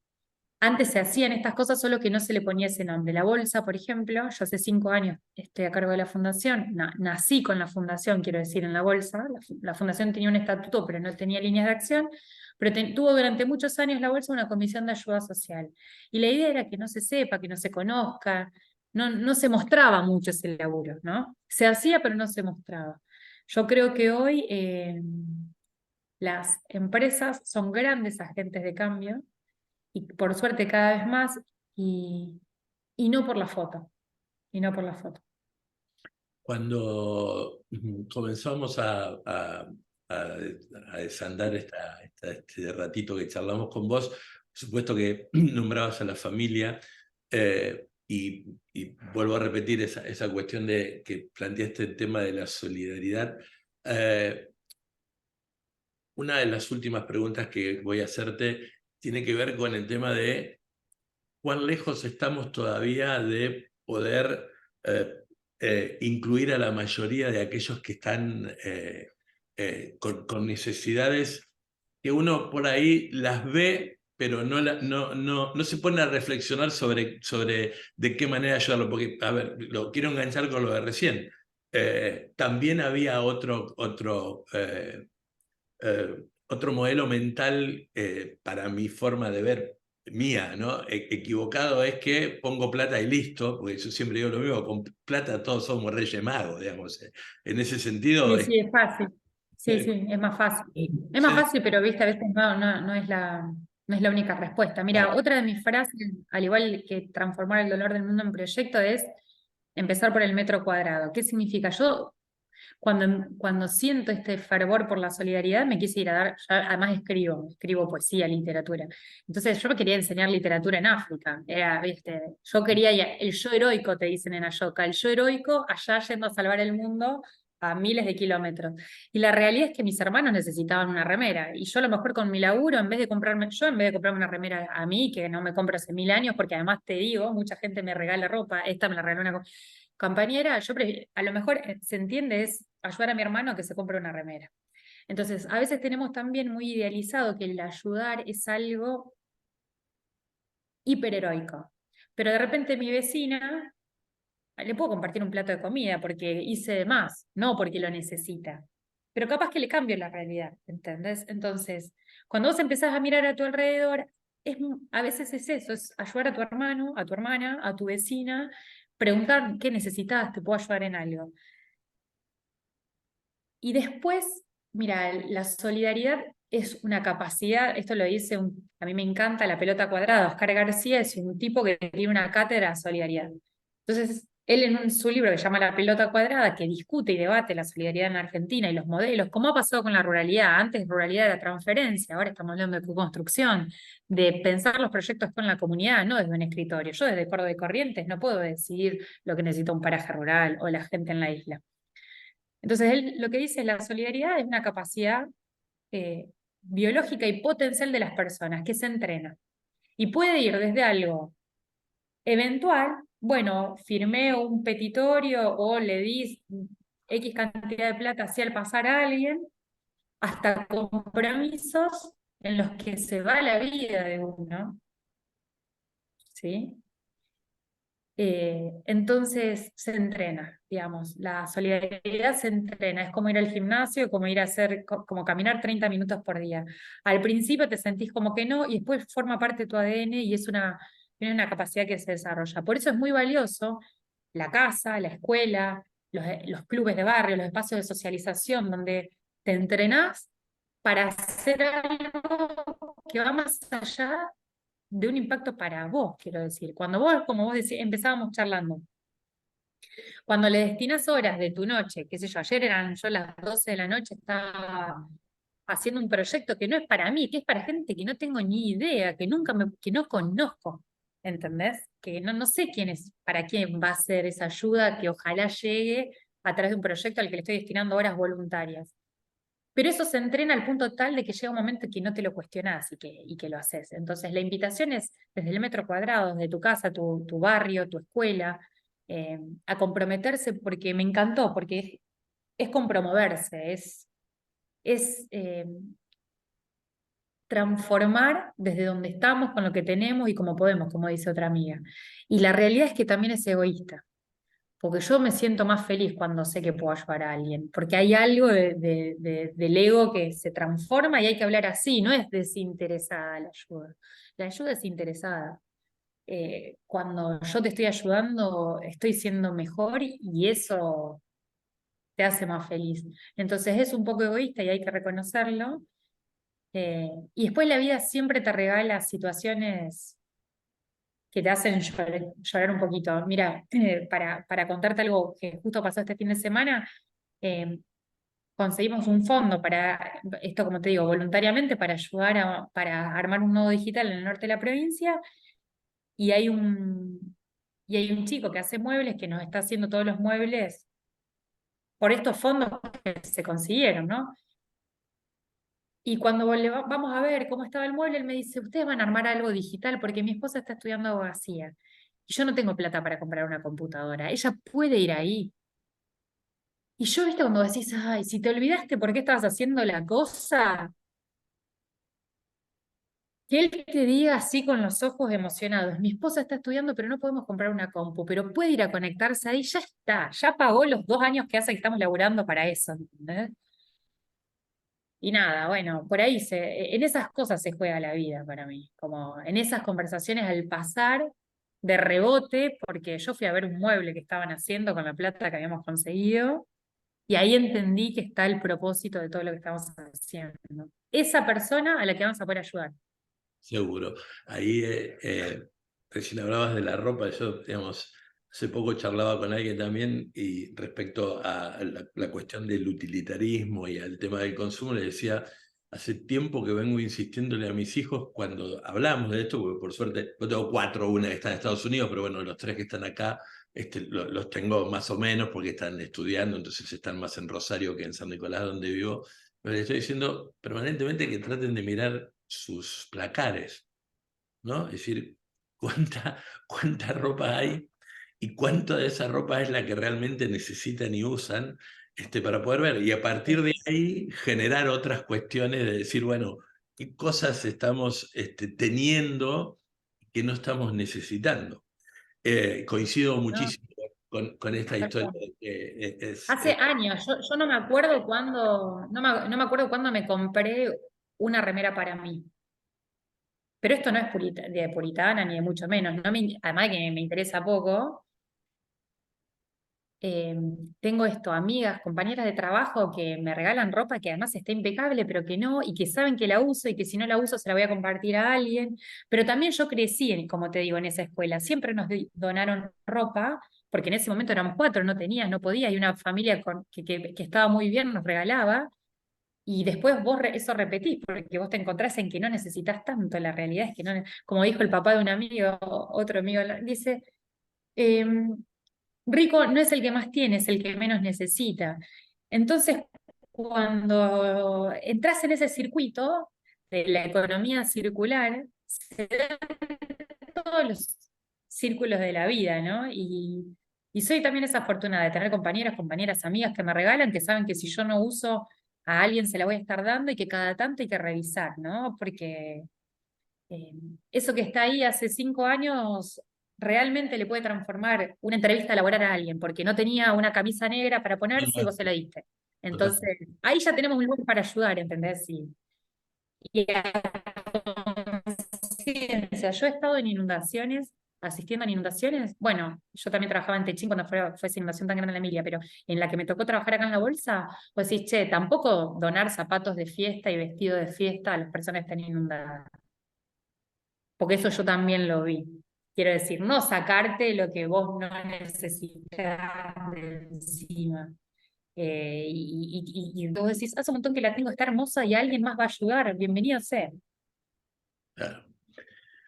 antes se hacían estas cosas solo que no se le ponía ese nombre. La bolsa, por ejemplo, yo hace 5 años estoy a cargo de la fundación, nací con la fundación, quiero decir, en la bolsa. La fundación tenía un estatuto, pero no tenía líneas de acción, pero tuvo durante muchos años la bolsa una comisión de ayuda social. Y la idea era que no se sepa, que no se conozca, no se mostraba mucho ese laburo, ¿no? Se hacía, pero no se mostraba. Yo creo que hoy las empresas son grandes agentes de cambio y por suerte cada vez más, y, y no por la foto, y no por la foto. Cuando comenzamos a desandar este ratito que charlamos con vos, por supuesto que nombrabas a la familia y vuelvo a repetir esa cuestión de que planteaste el tema de la solidaridad. Eh, una de las últimas preguntas que voy a hacerte tiene que ver con el tema de cuán lejos estamos todavía de poder incluir a la mayoría de aquellos que están con necesidades que uno por ahí las ve, pero no se pone a reflexionar sobre de qué manera ayudarlo. Porque, a ver, lo quiero enganchar con lo de recién. También había otro modelo mental para mi forma de ver mía, ¿no? Equivocado es que pongo plata y listo, porque yo siempre digo lo mismo, con plata todos somos reyes magos, digamos. En ese sentido, Sí, sí, es fácil. Sí, eh, sí, es más fácil. Es más sí, fácil, pero viste, a veces no es la única respuesta. Mira, otra de mis frases, al igual que transformar el dolor del mundo en proyecto, es empezar por el metro cuadrado. ¿Qué significa? Yo, cuando siento este fervor por la solidaridad, me quise ir a dar, además escribo poesía, literatura. Entonces yo me quería enseñar literatura en África. Era, viste, yo quería, el yo heroico, te dicen en Ayoka, el yo heroico allá yendo a salvar el mundo a miles de kilómetros. Y la realidad es que mis hermanos necesitaban una remera. Y yo a lo mejor con mi laburo, en vez de comprarme una remera a mí, que no me compro hace 1000 años, porque además te digo, mucha gente me regala ropa, esta me la regaló una compañera, a lo mejor se entiende es ayudar a mi hermano a que se compre una remera. Entonces, a veces tenemos también muy idealizado que el ayudar es algo hiperheroico. Pero de repente mi vecina le puedo compartir un plato de comida porque hice de más, no porque lo necesita. Pero capaz que le cambio la realidad, ¿entendés? Entonces, cuando vos empezás a mirar a tu alrededor, a veces es eso, es ayudar a tu hermano, a tu hermana, a tu vecina, preguntar qué necesitas, te puedo ayudar en algo. Y después, mira, la solidaridad es una capacidad, esto lo dice, a mí me encanta la pelota cuadrada, Oscar García es un tipo que tiene una cátedra de solidaridad. Entonces, él en su libro que se llama La pelota cuadrada, que discute y debate la solidaridad en Argentina y los modelos, cómo ha pasado con la ruralidad. Antes ruralidad era transferencia, ahora estamos hablando de co-construcción, de pensar los proyectos con la comunidad, no desde un escritorio. Yo desde Córdoba de Corrientes no puedo decidir lo que necesita un paraje rural o la gente en la isla. Entonces, él lo que dice es la solidaridad es una capacidad biológica y potencial de las personas que se entrena. Y puede ir desde algo eventual, bueno, firmé un petitorio o le di X cantidad de plata así al pasar a alguien, hasta compromisos en los que se va la vida de uno, ¿sí? Entonces se entrena, digamos, la solidaridad se entrena, es como ir al gimnasio, como ir a hacer, como caminar 30 minutos por día. Al principio te sentís como que no, y después forma parte de tu ADN y tiene una capacidad que se desarrolla. Por eso es muy valioso la casa, la escuela, los clubes de barrio, los espacios de socialización, donde te entrenás para hacer algo que va más allá de un impacto para vos, quiero decir. Cuando vos, como vos decís, empezábamos charlando, cuando le destinas horas de tu noche, qué sé yo, ayer eran yo las 12 de la noche, estaba haciendo un proyecto que no es para mí, que es para gente que no tengo ni idea, que no conozco, ¿entendés? Que no sé para quién va a ser esa ayuda que ojalá llegue a través de un proyecto al que le estoy destinando horas voluntarias. Pero eso se entrena al punto tal de que llega un momento que no te lo cuestionás y que lo haces. Entonces, la invitación es desde el metro cuadrado, desde tu casa, tu barrio, tu escuela, a comprometerse porque me encantó, porque es compromoverse, es transformar desde donde estamos, con lo que tenemos y como podemos, como dice otra amiga. Y la realidad es que también es egoísta. Porque yo me siento más feliz cuando sé que puedo ayudar a alguien, porque hay algo del ego que se transforma y hay que hablar así, no es desinteresada la ayuda. La ayuda es interesada. Cuando yo te estoy ayudando, estoy siendo mejor y eso te hace más feliz. Entonces es un poco egoísta y hay que reconocerlo. Y después la vida siempre te regala situaciones que te hacen llorar un poquito. Mira, para contarte algo que justo pasó este fin de semana, eh, conseguimos un fondo para, esto como te digo, voluntariamente para ayudar para armar un nodo digital en el norte de la provincia, y hay un chico que hace muebles que nos está haciendo todos los muebles por estos fondos que se consiguieron, ¿no? Y cuando vamos a ver cómo estaba el mueble, él me dice, ustedes van a armar algo digital porque mi esposa está estudiando abogacía. yo no tengo plata para comprar una computadora, ella puede ir ahí. Y yo, viste, cuando decís, ay, si te olvidaste por qué estabas haciendo la cosa, que él te diga así con los ojos emocionados, mi esposa está estudiando, pero no podemos comprar una compu, pero puede ir a conectarse ahí, ya está, ya pagó los 2 años que hace que estamos laburando para eso, ¿entendés? Y nada, bueno, por ahí en esas cosas se juega la vida para mí, como en esas conversaciones al pasar de rebote, porque yo fui a ver un mueble que estaban haciendo con la plata que habíamos conseguido, y ahí entendí que está el propósito de todo lo que estamos haciendo. Esa persona a la que vamos a poder ayudar. Seguro. Ahí recién hablabas de la ropa, yo, digamos, hace poco charlaba con alguien también y respecto a la cuestión del utilitarismo y al tema del consumo, le decía, hace tiempo que vengo insistiéndole a mis hijos cuando hablamos de esto, porque por suerte, yo tengo 4, una que está en Estados Unidos, pero bueno, los 3 que están acá, los tengo más o menos porque están estudiando, entonces están más en Rosario que en San Nicolás, donde vivo. Pero les estoy diciendo permanentemente que traten de mirar sus placares, ¿no? Es decir, cuánta ropa hay y cuánta de esa ropa es la que realmente necesitan y usan para poder ver. Y a partir de ahí generar otras cuestiones de decir, bueno, qué cosas estamos teniendo que no estamos necesitando. Coincido ¿No? muchísimo con esta Tal historia. cual. Hace años, yo no me acuerdo cuándo, no me acuerdo cuándo me compré una remera para mí. Pero esto no es de puritana ni de mucho menos. Además de que me interesa poco, eh, tengo esto, amigas, compañeras de trabajo que me regalan ropa que además está impecable, pero que no, y que saben que la uso y que si no la uso se la voy a compartir a alguien. Pero también yo crecí, como te digo, en esa escuela. Siempre nos donaron ropa, porque en ese momento éramos 4, no tenías, no podía, y una familia que estaba muy bien nos regalaba. Y después vos eso repetís, porque vos te encontrás en que no necesitas tanto. La realidad es que no, como dijo el papá de un amigo, otro amigo, dice, em, rico no es el que más tiene, es el que menos necesita. Entonces, cuando entras en ese circuito de la economía circular, se dan todos los círculos de la vida, ¿no? Y soy también esa afortunada de tener compañeras, amigas que me regalan, que saben que si yo no uso a alguien se la voy a estar dando y que cada tanto hay que revisar, ¿no? Porque eh, eso que está ahí hace 5 años realmente le puede transformar una entrevista laboral a alguien, porque no tenía una camisa negra para ponerse y vos se la diste. Total. Entonces, ahí ya tenemos un lugar para ayudar, ¿entendés? Y conciencia. Yo he estado en inundaciones, asistiendo a inundaciones. Bueno, yo también trabajaba en Techín cuando fue esa inundación tan grande en la Emilia, pero en la que me tocó trabajar acá en la bolsa, pues decís, che, tampoco donar zapatos de fiesta y vestido de fiesta a las personas que están inundadas, porque eso yo también lo vi. Quiero decir, no sacarte lo que vos no necesitas de encima. Y vos decís, hace un montón que la tengo, está hermosa y alguien más va a ayudar, bienvenido sea. Claro.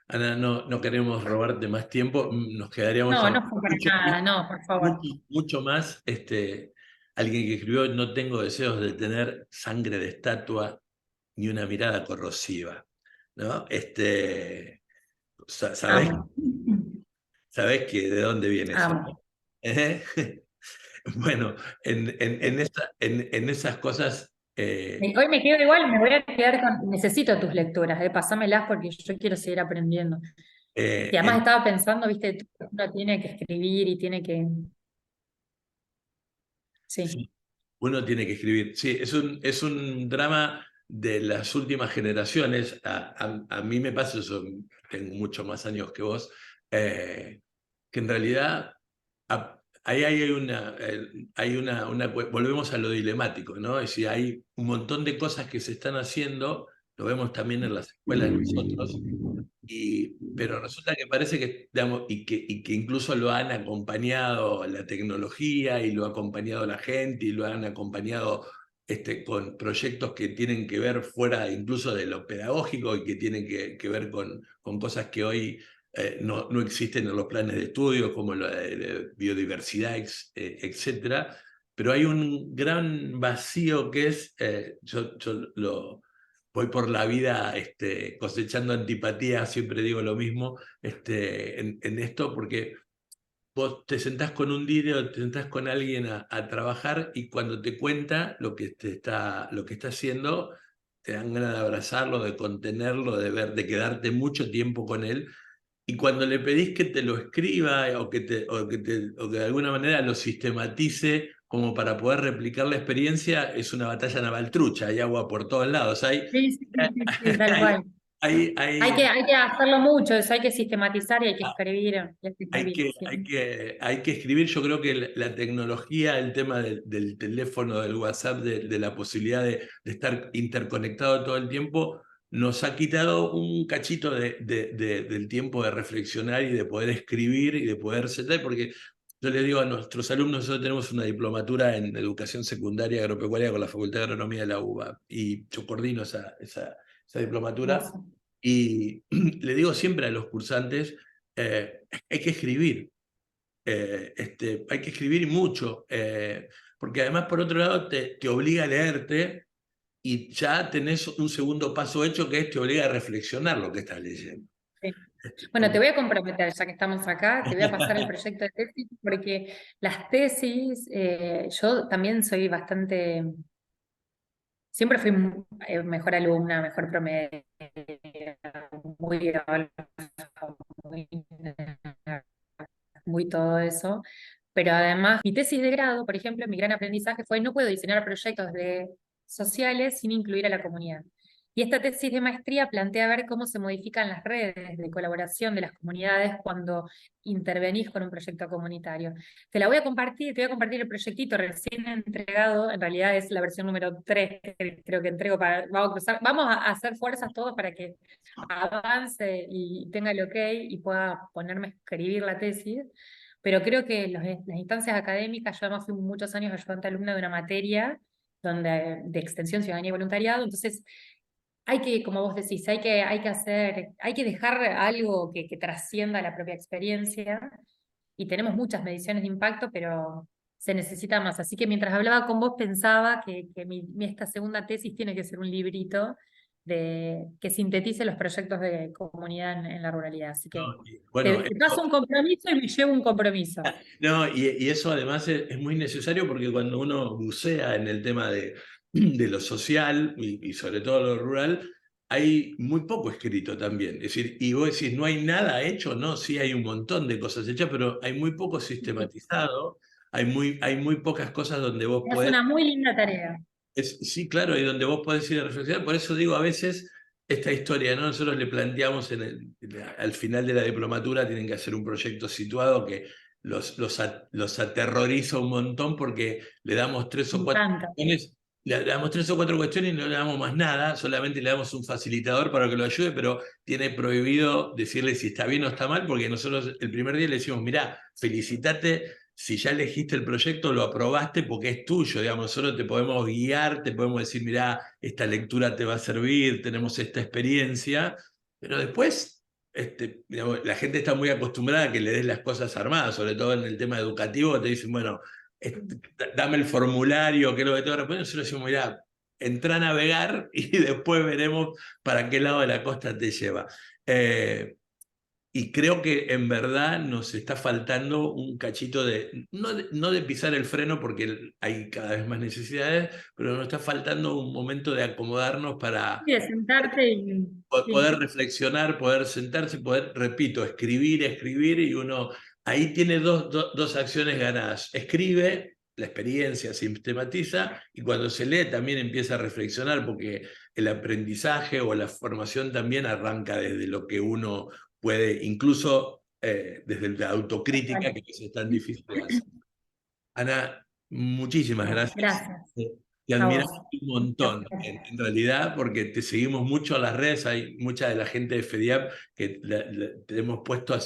Ana, no queremos robarte más tiempo, nos quedaríamos No, charlando no fue para mucho, nada, no, por favor. mucho más. Alguien que escribió, no tengo deseos de tener sangre de estatua ni una mirada corrosiva, ¿no? ¿Sabés, Amo. sabés que de dónde viene eso? Amo. ¿Eh? Bueno, en esas cosas, Hoy me quedo igual, me voy a quedar con. Necesito tus lecturas, pásamelas porque yo quiero seguir aprendiendo. Y eh, además en- estaba pensando, viste, uno tiene que escribir y tiene que. Sí. sí, uno tiene que escribir. Sí, es un drama de las últimas generaciones. A mí me pasa eso, tengo mucho más años que vos, que en realidad ahí volvemos a lo dilemático, ¿no? Es decir, hay un montón de cosas que se están haciendo, lo vemos también en las escuelas nosotros, pero resulta que parece que, digamos, y que incluso lo han acompañado la tecnología y lo ha acompañado la gente y lo han acompañado con proyectos que tienen que ver fuera incluso de lo pedagógico y que tienen que ver con cosas que hoy no existen en los planes de estudio, como la de biodiversidad, etcétera. Pero hay un gran vacío que es, yo voy por la vida cosechando antipatía, siempre digo lo mismo en esto, porque vos te sentás con un líder, te sentás con alguien a trabajar y cuando te cuenta lo que está haciendo, te dan ganas de abrazarlo, de contenerlo, de quedarte mucho tiempo con él. Y cuando le pedís que te lo escriba o que de alguna manera lo sistematice como para poder replicar la experiencia, es una batalla naval trucha, hay agua por todos lados. Sí, sí, sí, sí, sí, tal Hay, cual. hay, hay, Hay que hacerlo mucho, eso hay que sistematizar y hay que escribir, y hay que escribir, sí. hay que escribir. Yo creo que la tecnología, el tema del teléfono, del WhatsApp, de la posibilidad de estar interconectado todo el tiempo, nos ha quitado un cachito del tiempo de reflexionar y de poder escribir y de poder sentar, porque yo le digo a nuestros alumnos, nosotros tenemos una diplomatura en educación secundaria agropecuaria con la Facultad de Agronomía de la UBA, y yo coordino esa diplomatura, Hermoso. y le digo siempre a los cursantes, hay que escribir, hay que escribir mucho, porque además por otro lado te obliga a leerte y ya tenés un segundo paso hecho que es te obliga a reflexionar lo que estás leyendo. Sí. Bueno, te voy a comprometer, ya que estamos acá, te voy a pasar el proyecto de tesis, porque las tesis, yo también soy bastante, siempre fui mejor alumna, mejor promedio, muy, muy, muy todo eso. Pero además, mi tesis de grado, por ejemplo, mi gran aprendizaje fue no puedo diseñar proyectos sociales sin incluir a la comunidad. Y esta tesis de maestría plantea ver cómo se modifican las redes de colaboración de las comunidades cuando intervenís con un proyecto comunitario. Te la voy a compartir, te voy a compartir el proyectito recién entregado, en realidad es la versión número 3 que creo que entrego vamos a hacer fuerzas todos para que avance y tenga el ok y pueda ponerme a escribir la tesis, pero creo que las instancias académicas, yo además fui muchos años ayudante alumna de una materia de extensión, ciudadanía y voluntariado, entonces hay que, como vos decís, hay que dejar algo que trascienda la propia experiencia, y tenemos muchas mediciones de impacto, pero se necesita más. Así que mientras hablaba con vos pensaba que esta segunda tesis tiene que ser un librito que sintetice los proyectos de comunidad en la ruralidad. Así que ¿No? Bueno, te paso un compromiso y me llevo un compromiso. no, y eso además es muy necesario porque cuando uno bucea en el tema de lo social y sobre todo lo rural, hay muy poco escrito también. Es decir, y vos decís, no hay nada hecho, no, sí hay un montón de cosas hechas, pero hay muy poco sistematizado, hay muy pocas cosas donde vos Es podés. una muy linda tarea. Sí, claro, y donde vos podés ir a reflexionar. Por eso digo, a veces esta historia, ¿no? Nosotros le planteamos al final de la diplomatura, tienen que hacer un proyecto situado que los aterroriza un montón porque le damos tres Me o cuatro encanta. cuestiones, le damos tres o cuatro cuestiones y no le damos más nada, solamente le damos un facilitador para que lo ayude, pero tiene prohibido decirle si está bien o está mal, porque nosotros el primer día le decimos, mirá, felicitate si ya elegiste el proyecto, lo aprobaste porque es tuyo, digamos, nosotros te podemos guiar, te podemos decir, mirá, esta lectura te va a servir, tenemos esta experiencia, pero después, digamos, la gente está muy acostumbrada a que le des las cosas armadas, sobre todo en el tema educativo, te dicen, bueno, dame el formulario, que es lo que tengo que responder, nosotros decimos, mirá, entra a navegar y después veremos para qué lado de la costa te lleva. Y creo que en verdad nos está faltando un cachito no de pisar el freno porque hay cada vez más necesidades, pero nos está faltando un momento de acomodarnos para Y de sentarte y sí, poder reflexionar, poder sentarse, poder, repito, escribir, y uno ahí tiene dos acciones ganadas. Escribe, la experiencia sistematiza, y cuando se lee también empieza a reflexionar, porque el aprendizaje o la formación también arranca desde lo que uno puede, incluso desde la autocrítica, que es tan difícil de hacer. Ana, muchísimas bueno, gracias. gracias Te a admiramos vos. un montón, en realidad, porque te seguimos mucho a las redes. Hay mucha de la gente de FEDIAP que te hemos puesto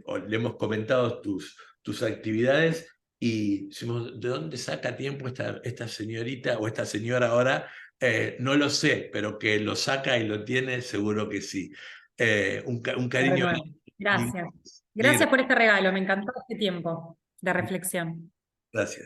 o le hemos comentado tus actividades y decimos, ¿de dónde saca tiempo esta señorita o esta señora ahora? No lo sé, pero que lo saca y lo tiene, seguro que sí. Un cariño. Bueno, Mil gracias. mil Gracias por este regalo, me encantó este tiempo de reflexión. gracias.